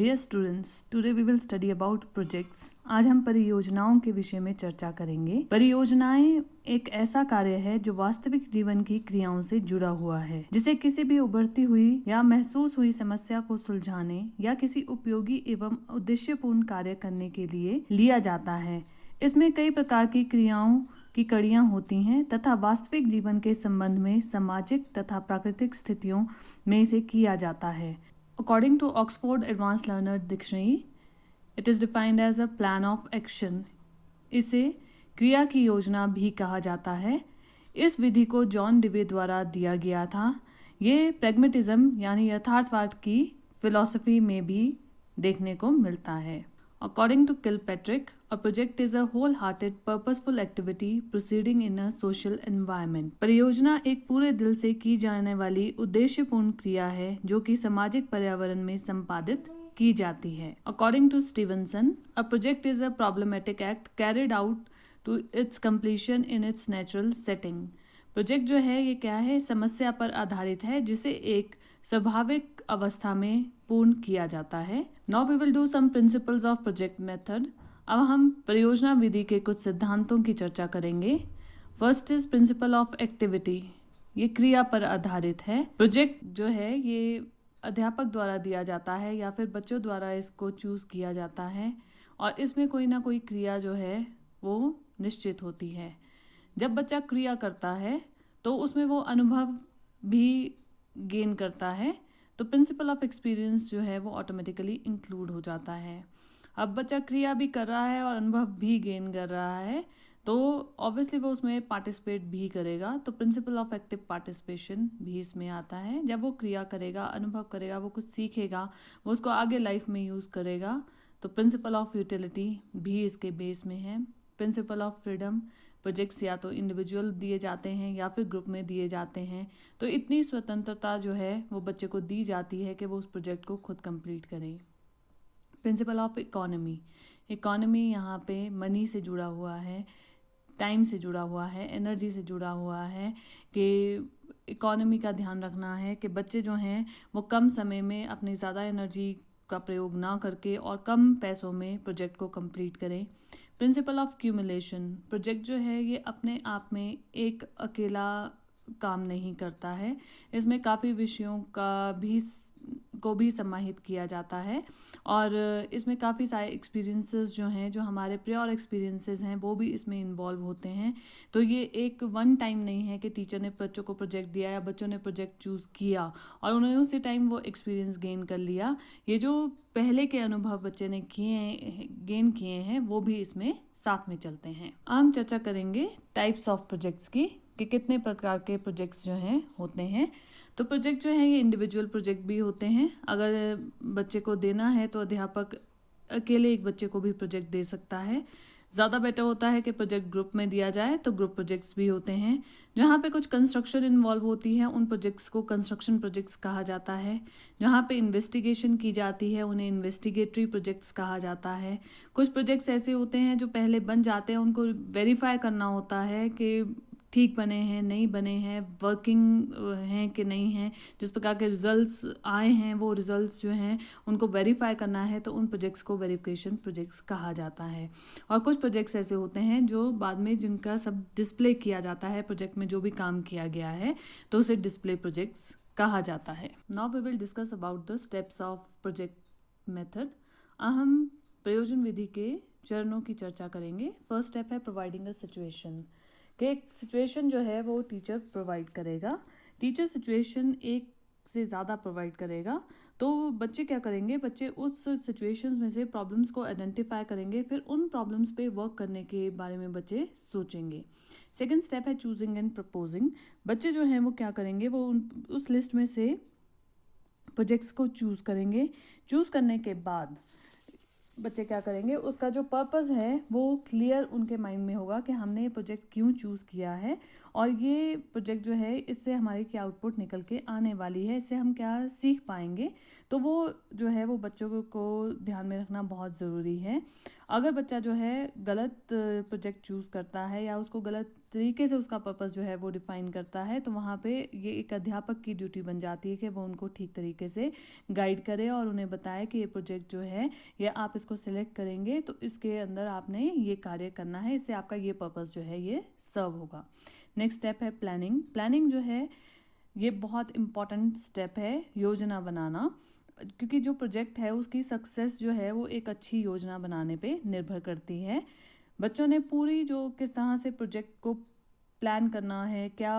Dear students, today we will study about projects. आज हम परियोजनाओं के विषय में चर्चा करेंगे। परियोजनाएं एक ऐसा कार्य है जो वास्तविक जीवन की क्रियाओं से जुड़ा हुआ है, जिसे किसी भी उभरती हुई या महसूस हुई समस्या को सुलझाने या किसी उपयोगी एवं उद्देश्यपूर्ण कार्य करने के लिए लिया जाता है। इसमें कई प्रकार की क्रियाओं की कड़ियां होती हैं तथा वास्तविक जीवन के संबंध में सामाजिक तथा प्राकृतिक स्थितियों में इसे किया जाता है। According to Oxford Advanced Learner Dictionary, it is defined as a plan of action. इसे क्रिया की योजना भी कहा जाता है। इस विधि को जॉन डिवे द्वारा दिया गया था। ये प्रैग्मेटिज्म यानी यथार्थवाद की फिलॉसफी में भी देखने को मिलता है। According to Kilpatrick, a project is a whole-hearted, purposeful activity proceeding in a social environment. परियोजना एक पूरे दिल से की जाने वाली उद्देश्यपूर्ण क्रिया है जो कि सामाजिक पर्यावरण में संपादित की जाती है। According to Stevenson, a project is a problematic act carried out to its completion in its natural setting. Project जो है ये क्या है, समस्या पर आधारित है जिसे एक स्वाभाविक अवस्था में पूर्ण किया जाता है। Now we will do some principles of project method. अब हम परियोजना विधि के कुछ सिद्धांतों की चर्चा करेंगे। First is principle of activity. ये क्रिया पर आधारित है। प्रोजेक्ट जो है ये अध्यापक द्वारा दिया जाता है या फिर बच्चों द्वारा इसको चूज किया जाता है और इसमें कोई ना कोई क्रिया जो है वो निश्चित होती है। जब बच्चा क्रिया करता है तो उसमें वो अनुभव भी गेन करता है, तो प्रिंसिपल ऑफ एक्सपीरियंस जो है वो ऑटोमेटिकली इंक्लूड हो जाता है। अब बच्चा क्रिया भी कर रहा है और अनुभव भी गेन कर रहा है तो ऑब्वियसली वो उसमें पार्टिसिपेट भी करेगा, तो प्रिंसिपल ऑफ एक्टिव पार्टिसिपेशन भी इसमें आता है। जब वो क्रिया करेगा, अनुभव करेगा, वो कुछ सीखेगा, वो उसको आगे लाइफ में यूज़ करेगा, तो प्रिंसिपल ऑफ यूटिलिटी भी इसके बेस में है। प्रिंसिपल ऑफ फ्रीडम, प्रोजेक्ट्स या तो इंडिविजुअल दिए जाते हैं या फिर ग्रुप में दिए जाते हैं, तो इतनी स्वतंत्रता जो है वो बच्चे को दी जाती है कि वो उस प्रोजेक्ट को खुद कंप्लीट करें। प्रिंसिपल ऑफ इकोनॉमी, इकोनॉमी यहाँ पे मनी से जुड़ा हुआ है, टाइम से जुड़ा हुआ है, एनर्जी से जुड़ा हुआ है कि इकोनॉमी का ध्यान रखना है कि बच्चे जो हैं वो कम समय में अपनी ज़्यादा एनर्जी का प्रयोग ना करके और कम पैसों में प्रोजेक्ट को कंप्लीट करें। प्रिंसिपल ऑफ क्यूमुलेशन, प्रोजेक्ट जो है ये अपने आप में एक अकेला काम नहीं करता है, इसमें काफ़ी विषयों को भी समाहित किया जाता है और इसमें काफ़ी सारे एक्सपीरियंसेस जो हैं, जो हमारे प्रियोर एक्सपीरियंसेस हैं, वो भी इसमें इन्वॉल्व होते हैं। तो ये एक वन टाइम नहीं है कि टीचर ने बच्चों को प्रोजेक्ट दिया या बच्चों ने प्रोजेक्ट चूज़ किया और उन्होंने उसी टाइम वो एक्सपीरियंस गेन कर लिया। ये जो पहले के अनुभव बच्चे ने गेन किए हैं वो भी इसमें साथ में चलते हैं। हम चर्चा करेंगे टाइप्स ऑफ प्रोजेक्ट्स की कि कितने प्रकार के प्रोजेक्ट्स जो हैं होते हैं। तो प्रोजेक्ट जो है ये इंडिविजुअल प्रोजेक्ट भी होते हैं। अगर बच्चे को देना है तो अध्यापक अकेले एक बच्चे को भी प्रोजेक्ट दे सकता है। ज़्यादा बेटर होता है कि प्रोजेक्ट ग्रुप में दिया जाए, तो ग्रुप प्रोजेक्ट्स भी होते हैं। जहाँ पे कुछ कंस्ट्रक्शन इन्वॉल्व होती है उन प्रोजेक्ट्स को कंस्ट्रक्शन प्रोजेक्ट्स कहा जाता है। जहाँ पे इन्वेस्टिगेशन की जाती है उन्हें इन्वेस्टिगेटरी प्रोजेक्ट्स कहा जाता है। कुछ प्रोजेक्ट्स ऐसे होते हैं जो पहले बन जाते हैं, उनको वेरीफाई करना होता है कि ठीक बने हैं, नहीं बने हैं, वर्किंग हैं कि नहीं हैं, जिस प्रकार के रिजल्ट्स आए हैं वो रिजल्ट्स जो हैं उनको वेरीफाई करना है, तो उन प्रोजेक्ट्स को वेरिफिकेशन प्रोजेक्ट्स कहा जाता है। और कुछ प्रोजेक्ट्स ऐसे होते हैं जो बाद में जिनका सब डिस्प्ले किया जाता है, प्रोजेक्ट में जो भी काम किया गया है, तो उसे डिस्प्ले प्रोजेक्ट्स कहा जाता है। Now we will discuss about the steps of project method. हम प्रयोजन विधि के चरणों की चर्चा करेंगे। फर्स्ट स्टेप है प्रोवाइडिंग अ सिचुएशन, कि एक सिचुएशन जो है वो टीचर प्रोवाइड करेगा। टीचर सिचुएशन एक से ज़्यादा प्रोवाइड करेगा, तो बच्चे क्या करेंगे, बच्चे उस सिचुएशंस में से प्रॉब्लम्स को आइडेंटिफाई करेंगे, फिर उन प्रॉब्लम्स पे वर्क करने के बारे में बच्चे सोचेंगे। सेकंड स्टेप है चूजिंग एंड प्रपोजिंग। बच्चे जो हैं वो क्या करेंगे, वो उस लिस्ट में से प्रोजेक्ट्स को चूज़ करेंगे। चूज़ करने के बाद बच्चे क्या करेंगे, उसका जो पर्पस है वो क्लियर उनके माइंड में होगा कि हमने ये प्रोजेक्ट क्यों चूज़ किया है और ये प्रोजेक्ट जो है इससे हमारी क्या आउटपुट निकल के आने वाली है, इससे हम क्या सीख पाएंगे। तो वो जो है वो बच्चों को ध्यान में रखना बहुत ज़रूरी है। अगर बच्चा जो है गलत प्रोजेक्ट चूज़ करता है या उसको गलत तरीके से उसका पर्पस जो है वो डिफ़ाइन करता है, तो वहाँ पे ये एक अध्यापक की ड्यूटी बन जाती है कि वो उनको ठीक तरीके से गाइड करे और उन्हें बताए कि ये प्रोजेक्ट जो है ये आप इसको सिलेक्ट करेंगे तो इसके अंदर आपने ये कार्य करना है, इससे आपका ये पर्पस जो है ये सर्व होगा। नेक्स्ट स्टेप है प्लानिंग। प्लानिंग जो है ये बहुत इम्पॉर्टेंट स्टेप है, योजना बनाना, क्योंकि जो प्रोजेक्ट है उसकी सक्सेस जो है वो एक अच्छी योजना बनाने पे निर्भर करती है। बच्चों ने पूरी जो किस तरह से प्रोजेक्ट को प्लान करना है, क्या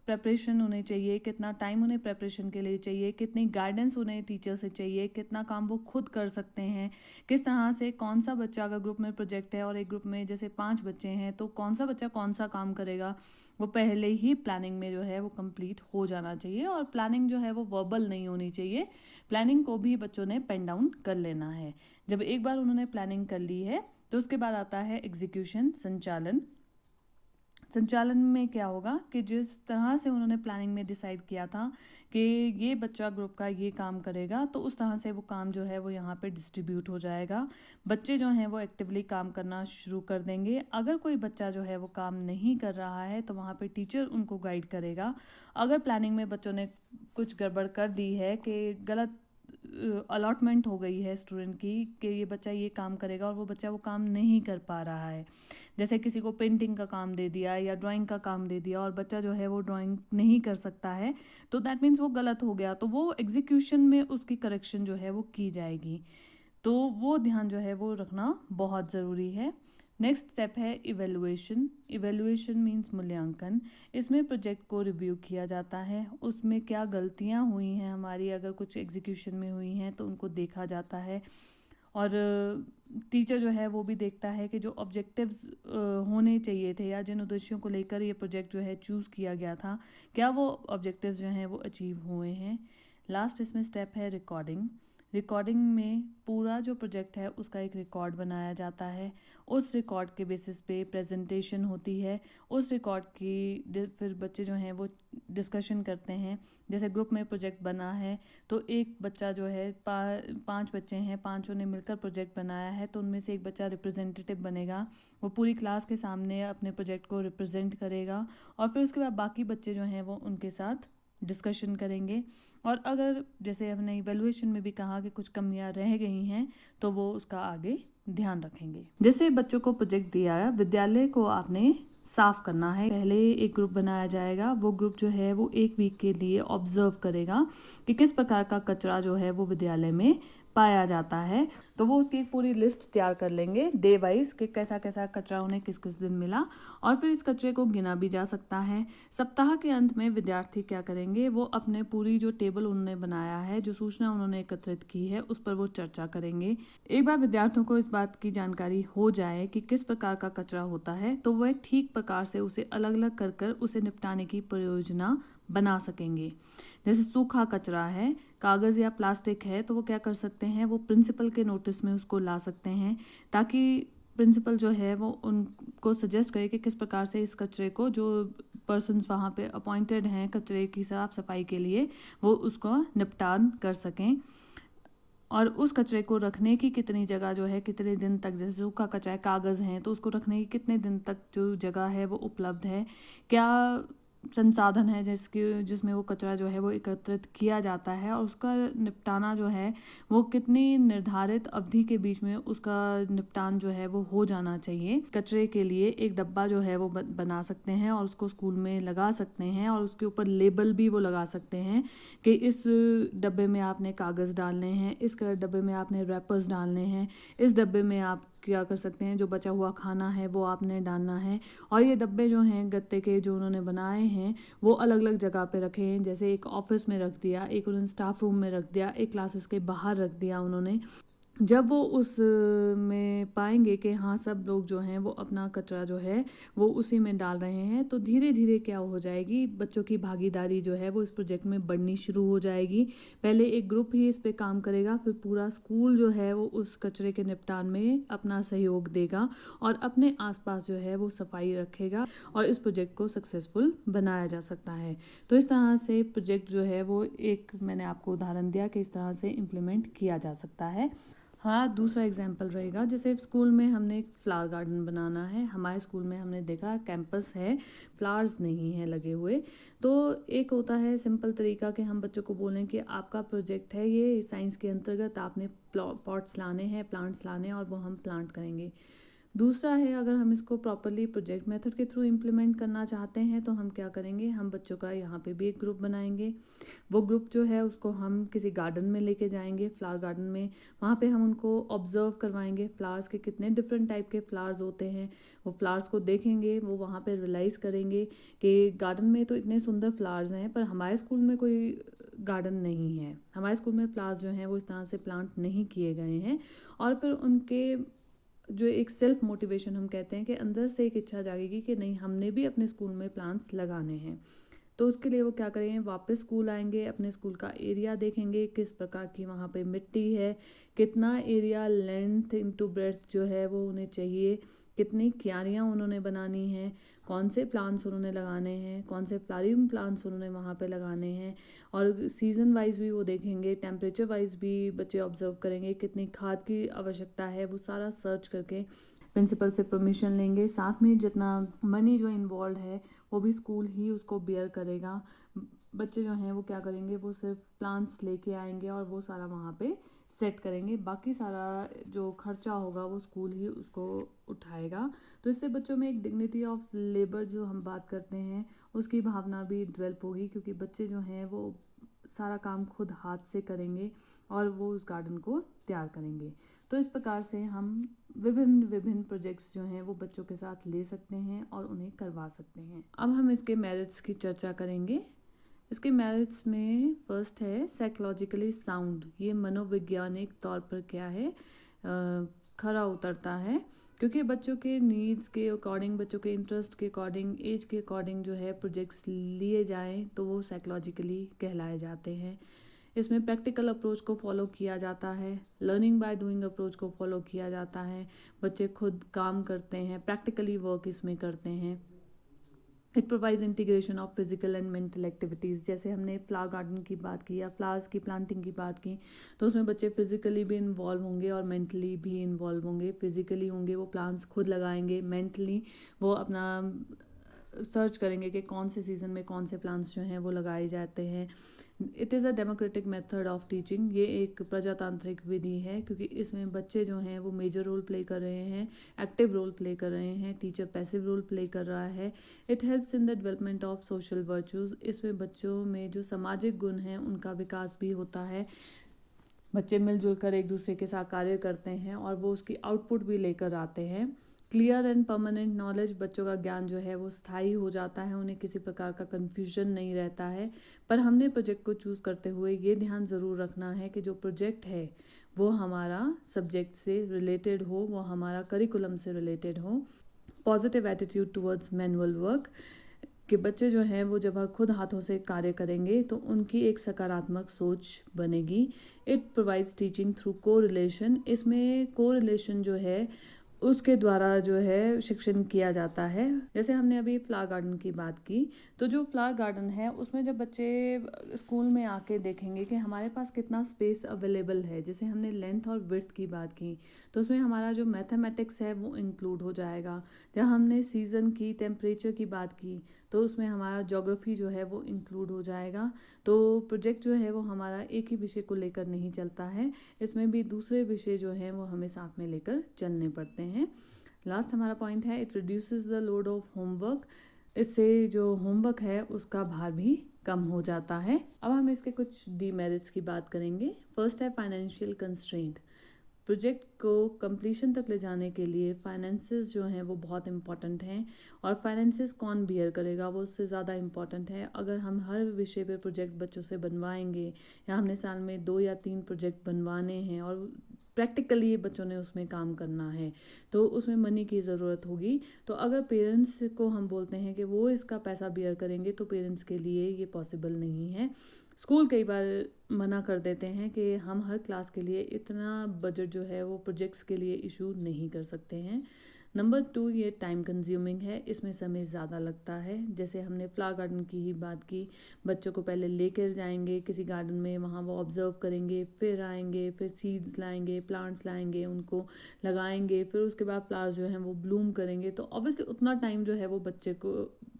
प्रेपरेशन होनी चाहिए, कितना टाइम उन्हें प्रेपरेशन के लिए चाहिए, कितनी गाइडेंस उन्हें टीचर से चाहिए, कितना काम वो खुद कर सकते हैं, किस तरह से कौन सा बच्चा, अगर ग्रुप में प्रोजेक्ट है और एक ग्रुप में जैसे 5 बच्चे हैं तो कौन सा बच्चा कौन सा काम करेगा, वो पहले ही प्लानिंग में जो है वो कंप्लीट हो जाना चाहिए। और प्लानिंग जो है वो वर्बल नहीं होनी चाहिए, प्लानिंग को भी बच्चों ने पेन डाउन कर लेना है। जब एक बार उन्होंने प्लानिंग कर ली है तो उसके बाद आता है एग्जीक्यूशन, संचालन। संचालन में क्या होगा कि जिस तरह से उन्होंने प्लानिंग में डिसाइड किया था कि ये बच्चा ग्रुप का ये काम करेगा, तो उस तरह से वो काम जो है वो यहाँ पे डिस्ट्रीब्यूट हो जाएगा। बच्चे जो हैं वो एक्टिवली काम करना शुरू कर देंगे। अगर कोई बच्चा जो है वो काम नहीं कर रहा है तो वहाँ पे टीचर उनको गाइड करेगा। अगर प्लानिंग में बच्चों ने कुछ गड़बड़ कर दी है कि गलत अलॉटमेंट हो गई है स्टूडेंट की कि ये बच्चा ये काम करेगा और वो बच्चा वो काम नहीं कर पा रहा है, जैसे किसी को पेंटिंग का काम दे दिया या ड्राइंग का काम दे दिया और बच्चा जो है वो ड्राइंग नहीं कर सकता है, तो दैट मीन्स वो गलत हो गया, तो वो एग्जीक्यूशन में उसकी करेक्शन जो है वो की जाएगी। तो वो ध्यान जो है वो रखना बहुत ज़रूरी है। नेक्स्ट स्टेप है इवेलुएशन। इवेलुएशन मीन्स मूल्यांकन। इसमें प्रोजेक्ट को रिव्यू किया जाता है, उसमें क्या गलतियां हुई हैं हमारी, अगर कुछ एग्जीक्यूशन में हुई हैं तो उनको देखा जाता है। और टीचर जो है वो भी देखता है कि जो ऑब्जेक्टिव्स होने चाहिए थे या जिन उद्देश्यों को लेकर ये प्रोजेक्ट जो है चूज़ किया गया था, क्या वो ऑब्जेक्टिव्स जो हैं वो अचीव हुए हैं। लास्ट इसमें स्टेप है रिकॉर्डिंग। रिकॉर्डिंग में पूरा जो प्रोजेक्ट है उसका एक रिकॉर्ड बनाया जाता है, उस रिकॉर्ड के बेसिस पे प्रेजेंटेशन होती है, उस रिकॉर्ड की फिर बच्चे जो हैं वो डिस्कशन करते हैं। जैसे ग्रुप में प्रोजेक्ट बना है तो एक बच्चा जो है 5 बच्चे हैं, पांचों ने मिलकर प्रोजेक्ट बनाया है, तो उनमें से एक बच्चा रिप्रेजेंटेटिव बनेगा, वो पूरी क्लास के सामने अपने प्रोजेक्ट को रिप्रेजेंट करेगा और फिर उसके बाद बाकी बच्चे जो हैं वो उनके साथ डिस्कशन करेंगे। और अगर जैसे हमने इवैल्यूएशन में भी कहा कि कुछ कमियां रह गई हैं तो वो उसका आगे ध्यान रखेंगे। जैसे बच्चों को प्रोजेक्ट दिया है, विद्यालय को आपने साफ करना है। पहले एक ग्रुप बनाया जाएगा, वो ग्रुप जो है वो 1 वीक के लिए ऑब्जर्व करेगा कि किस प्रकार का कचरा जो है वो विद्यालय में पाया जाता है। तो वो उसकी एक पूरी लिस्ट तैयार कर लेंगे डे वाइज कि कैसा कैसा कचरा उन्हें किस किस दिन मिला, और फिर इस कचरे को गिना भी जा सकता है। सप्ताह के अंत में विद्यार्थी क्या करेंगे, वो अपने पूरी जो टेबल उन्होंने बनाया है, जो सूचना उन्होंने एकत्रित की है, उस पर वो चर्चा करेंगे। एक बार विद्यार्थियों को इस बात की जानकारी हो जाए कि किस प्रकार का कचरा होता है तो वह ठीक प्रकार से उसे अलग अलग कर कर उसे निपटाने की परियोजना बना सकेंगे। जैसे सूखा कचरा है, कागज़ या प्लास्टिक है, तो वो क्या कर सकते हैं, वो प्रिंसिपल के नोटिस में उसको ला सकते हैं ताकि प्रिंसिपल जो है वो उनको सजेस्ट करे कि किस प्रकार से इस कचरे को, जो पर्सन्स वहाँ पे अपॉइंटेड हैं कचरे की साफ सफाई के लिए, वो उसको निपटान कर सकें। और उस कचरे को रखने की कितनी जगह जो है, कितने दिन तक, जैसे सूखा कचरा है, कागज़ हैं, तो उसको रखने की कितने दिन तक जो जगह है वो उपलब्ध है, क्या संसाधन है जिसमें वो कचरा जो है वो एकत्रित किया जाता है, और उसका निपटाना जो है वो कितनी निर्धारित अवधि के बीच में उसका निपटान जो है वो हो जाना चाहिए। कचरे के लिए एक डब्बा जो है वो बना सकते हैं और उसको स्कूल में लगा सकते हैं, और उसके ऊपर लेबल भी वो लगा सकते हैं कि इस डब्बे में आपने कागज़ डालने हैं, इस डब्बे में आपने रैपर्स डालने हैं, इस डब्बे में आप क्या कर सकते हैं, जो बचा हुआ खाना है वो आपने डालना है। और ये डब्बे जो हैं गत्ते के जो उन्होंने बनाए हैं वो अलग अलग जगह पे रखे हैं, जैसे एक ऑफिस में रख दिया, एक उन्होंने स्टाफ रूम में रख दिया, एक क्लासेस के बाहर रख दिया उन्होंने। जब वो उस में पाएंगे कि हाँ सब लोग जो हैं वो अपना कचरा जो है वो उसी में डाल रहे हैं, तो धीरे धीरे क्या हो जाएगी, बच्चों की भागीदारी जो है वो इस प्रोजेक्ट में बढ़नी शुरू हो जाएगी। पहले एक ग्रुप ही इस पे काम करेगा, फिर पूरा स्कूल जो है वो उस कचरे के निपटान में अपना सहयोग देगा और अपने आसपास जो है वो सफाई रखेगा और इस प्रोजेक्ट को सक्सेसफुल बनाया जा सकता है। तो इस तरह से प्रोजेक्ट जो है वो एक मैंने आपको उदाहरण दिया कि इस तरह से इम्प्लीमेंट किया जा सकता है। हाँ, दूसरा एग्जाम्पल रहेगा, जैसे स्कूल में हमने एक फ्लावर गार्डन बनाना है। हमारे स्कूल में हमने देखा कैंपस है, फ्लावर्स नहीं है लगे हुए। तो एक होता है सिंपल तरीका कि हम बच्चों को बोलें कि आपका प्रोजेक्ट है ये साइंस के अंतर्गत, आपने पॉट्स लाने हैं, प्लांट्स लाने हैं और वो हम प्लांट करेंगे। दूसरा है, अगर हम इसको प्रॉपरली प्रोजेक्ट मेथड के थ्रू इम्प्लीमेंट करना चाहते हैं तो हम क्या करेंगे, हम बच्चों का यहाँ पे भी एक ग्रुप बनाएंगे। वो ग्रुप जो है उसको हम किसी गार्डन में लेके जाएंगे, फ्लावर गार्डन में। वहाँ पे हम उनको ऑब्जर्व करवाएंगे फ्लावर्स के कितने डिफरेंट टाइप के फ्लावर्स होते हैं। वो फ्लावर्स को देखेंगे, वो वहाँ पे रियलाइज़ करेंगे कि गार्डन में तो इतने सुंदर फ्लावर्स हैं पर हमारे स्कूल में कोई गार्डन नहीं है, हमारे स्कूल में फ्लावर्स जो हैं वो इस तरह से प्लांट नहीं किए गए हैं। और फिर उनके जो एक सेल्फ मोटिवेशन हम कहते हैं कि अंदर से एक इच्छा जागेगी कि नहीं हमने भी अपने स्कूल में प्लांट्स लगाने हैं। तो उसके लिए वो क्या करेंगे, वापस स्कूल आएंगे, अपने स्कूल का एरिया देखेंगे, किस प्रकार की वहाँ पे मिट्टी है, कितना एरिया लेंथ इनटू ब्रेड्थ जो है वो उन्हें चाहिए, कितनी क्यारियाँ उन्होंने बनानी हैं, कौन से प्लांट्स उन्होंने लगाने हैं, कौन से फ्लावरिंग प्लांट्स उन्होंने वहाँ पे लगाने हैं। और सीज़न वाइज भी वो देखेंगे, टेम्परेचर वाइज भी बच्चे ऑब्जर्व करेंगे, कितनी खाद की आवश्यकता है, वो सारा सर्च करके प्रिंसिपल से परमिशन लेंगे। साथ में जितना मनी जो इन्वॉल्व है वो भी स्कूल ही उसको बियर करेगा। बच्चे जो हैं वो क्या करेंगे, वो सिर्फ प्लान्स लेके आएंगे और वो सारा वहाँ पे सेट करेंगे, बाकी सारा जो खर्चा होगा वो स्कूल ही उसको उठाएगा। तो इससे बच्चों में एक डिग्निटी ऑफ लेबर जो हम बात करते हैं उसकी भावना भी डेवलप होगी, क्योंकि बच्चे जो हैं वो सारा काम खुद हाथ से करेंगे और वो उस गार्डन को तैयार करेंगे। तो इस प्रकार से हम विभिन्न विभिन्न प्रोजेक्ट्स जो हैं वो बच्चों के साथ ले सकते हैं और उन्हें करवा सकते हैं। अब हम इसके मेरिट्स की चर्चा करेंगे। इसके मेरिट्स में फर्स्ट है साइकोलॉजिकली साउंड। ये मनोवैज्ञानिक तौर पर क्या है, खरा उतरता है, क्योंकि बच्चों के नीड्स के अकॉर्डिंग, बच्चों के इंटरेस्ट के अकॉर्डिंग, एज के अकॉर्डिंग जो है प्रोजेक्ट्स लिए जाएं तो वो साइकोलॉजिकली कहलाए जाते हैं। इसमें प्रैक्टिकल अप्रोच को फॉलो किया जाता है, लर्निंग बाय डूइंग अप्रोच को फॉलो किया जाता है। बच्चे खुद काम करते हैं, प्रैक्टिकली वर्क इसमें करते हैं। It provides integration of physical and mental activities. जैसे हमने फ्लावर गार्डन की बात की या फ्लावर्स की प्लांटिंग की बात की, तो उसमें बच्चे फिजिकली भी इन्वॉल्व होंगे और मेंटली भी इन्वॉल्व होंगे। फिजिकली होंगे वो प्लांट्स खुद लगाएंगे, मेंटली वो अपना सर्च करेंगे कि कौन से सीज़न में कौन से प्लांट्स जो हैं वो लगाए जाते हैं। It is a democratic method of teaching. ये एक प्रजातांत्रिक विधि है, क्योंकि इसमें बच्चे जो हैं वो मेजर रोल प्ले कर रहे हैं, एक्टिव रोल प्ले कर रहे हैं, टीचर पैसिव रोल प्ले कर रहा है। It helps in the development of social virtues. इसमें बच्चों में जो सामाजिक गुण हैं उनका विकास भी होता है। बच्चे मिलजुल कर एक दूसरे के साथ कार्य करते हैं और वो उसकी आउटपुट भी लेकर आते हैं। क्लियर एंड परमानेंट नॉलेज, बच्चों का ज्ञान जो है वो स्थायी हो जाता है, उन्हें किसी प्रकार का कन्फ्यूजन नहीं रहता है। पर हमने प्रोजेक्ट को चूज़ करते हुए ये ध्यान ज़रूर रखना है कि जो प्रोजेक्ट है वो हमारा सब्जेक्ट से रिलेटेड हो, वो हमारा करिकुलम से रिलेटेड हो। Positive attitude towards manual work, कि बच्चे जो हैं वो जब खुद हाथों से कार्य करेंगे तो उनकी एक सकारात्मक सोच बनेगी। इट प्रोवाइड्स टीचिंग थ्रू को रिलेशन। इसमें को रिलेशन जो है उसके द्वारा जो है शिक्षण किया जाता है। जैसे हमने अभी फ्लावर गार्डन की बात की, तो जो फ्लावर गार्डन है उसमें जब बच्चे स्कूल में आके देखेंगे कि हमारे पास कितना स्पेस अवेलेबल है, जैसे हमने लेंथ और विड्थ की बात की, तो उसमें हमारा जो मैथमेटिक्स है वो इंक्लूड हो जाएगा। जब हमने सीज़न की, टेम्परेचर की बात की, तो उसमें हमारा ज्योग्राफी जो है वो इंक्लूड हो जाएगा। तो प्रोजेक्ट जो है वो हमारा एक ही विषय को लेकर नहीं चलता है, इसमें भी दूसरे विषय जो हैं वो हमें साथ में लेकर चलने पड़ते हैं। लास्ट हमारा पॉइंट है, it reduces the load of homework. इससे जो होमवर्क है उसका भार भी कम हो जाता है। अब हम इसके कुछ डीमेरिट्स की बात करेंगे। फर्स्ट है फाइनेंशियल कंस्ट्रेंट। प्रोजेक्ट को कंप्लीशन तक ले जाने के लिए फाइनेंसेस जो हैं वो बहुत इंपॉर्टेंट हैं, और फाइनेंसेस कौन बियर करेगा वो उससे ज़्यादा इंपॉर्टेंट है। अगर हम हर विषय पे प्रोजेक्ट बच्चों से बनवाएंगे, या हमने साल में 2 या 3 प्रोजेक्ट बनवाने हैं और प्रैक्टिकली बच्चों ने उसमें काम करना है, तो उसमें मनी की ज़रूरत होगी। तो अगर पेरेंट्स को हम बोलते हैं कि वो इसका पैसा बियर करेंगे, तो पेरेंट्स के लिए ये पॉसिबल नहीं है। स्कूल कई बार मना कर देते हैं कि हम हर क्लास के लिए इतना बजट जो है वो प्रोजेक्ट्स के लिए इशू नहीं कर सकते हैं। नंबर 2, ये टाइम कंज्यूमिंग है, इसमें समय ज़्यादा लगता है। जैसे हमने फ्लावर गार्डन की ही बात की, बच्चों को पहले लेकर जाएंगे किसी गार्डन में, वहाँ वो ऑब्जर्व करेंगे, फिर आएंगे, फिर सीड्स लाएंगे, प्लांट्स लाएंगे, उनको लगाएंगे, फिर उसके बाद फ्लावर्स जो हैं वो ब्लूम करेंगे। तो ऑब्वियसली उतना टाइम जो है वो बच्चे को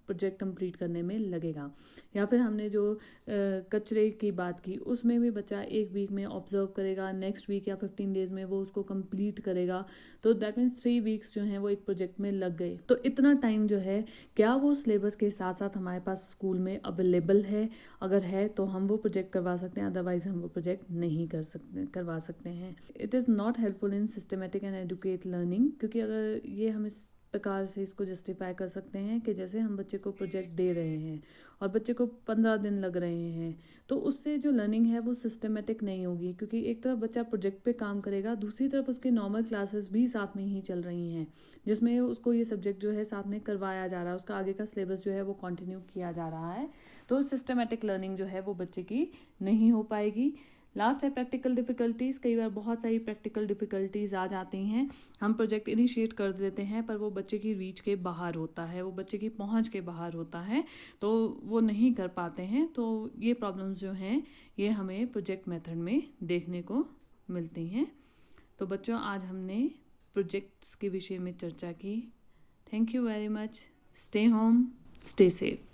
प्रोजेक्ट कंप्लीट करने में लगेगा। या फिर हमने जो कचरे की बात की, उसमें भी बच्चा 1 वीक में ऑब्जर्व करेगा, नेक्स्ट वीक या 15 डेज में वो उसको कंप्लीट करेगा। तो दैट मीन्स 3 वीक्स जो हैं वो एक प्रोजेक्ट में लग गए। तो इतना टाइम जो है, क्या वो सिलेबस के साथ साथ हमारे पास स्कूल में अवेलेबल है? अगर है तो हम वो प्रोजेक्ट करवा सकते हैं, अदरवाइज हम वो प्रोजेक्ट नहीं करवा सकते हैं। It is not helpful in systematic and educate learning, क्योंकि अगर ये हम इस प्रकार से इसको जस्टिफाई कर सकते हैं कि जैसे हम बच्चे को प्रोजेक्ट दे रहे हैं और बच्चे को 15 दिन लग रहे हैं, तो उससे जो लर्निंग है वो सिस्टमेटिक नहीं होगी, क्योंकि एक तरफ बच्चा प्रोजेक्ट पे काम करेगा, दूसरी तरफ उसकी नॉर्मल क्लासेस भी साथ में ही चल रही हैं, जिसमें उसको ये सब्जेक्ट जो है साथ में करवाया जा रहा है, उसका आगे का सिलेबस जो है वो कंटिन्यू किया जा रहा है। तो सिस्टमेटिक लर्निंग जो है वो बच्चे की नहीं हो पाएगी। लास्ट है प्रैक्टिकल डिफ़िकल्टीज़। कई बार बहुत सारी प्रैक्टिकल डिफ़िकल्टीज़ आ जाती हैं, हम प्रोजेक्ट इनिशिएट कर देते हैं पर वो बच्चे की रीच के बाहर होता है, वो बच्चे की पहुंच के बाहर होता है, तो वो नहीं कर पाते हैं। तो ये प्रॉब्लम्स जो हैं ये हमें प्रोजेक्ट मेथड में देखने को मिलती हैं। तो बच्चों, आज हमने प्रोजेक्ट्स के विषय में चर्चा की। Thank you very much. Stay home, stay safe.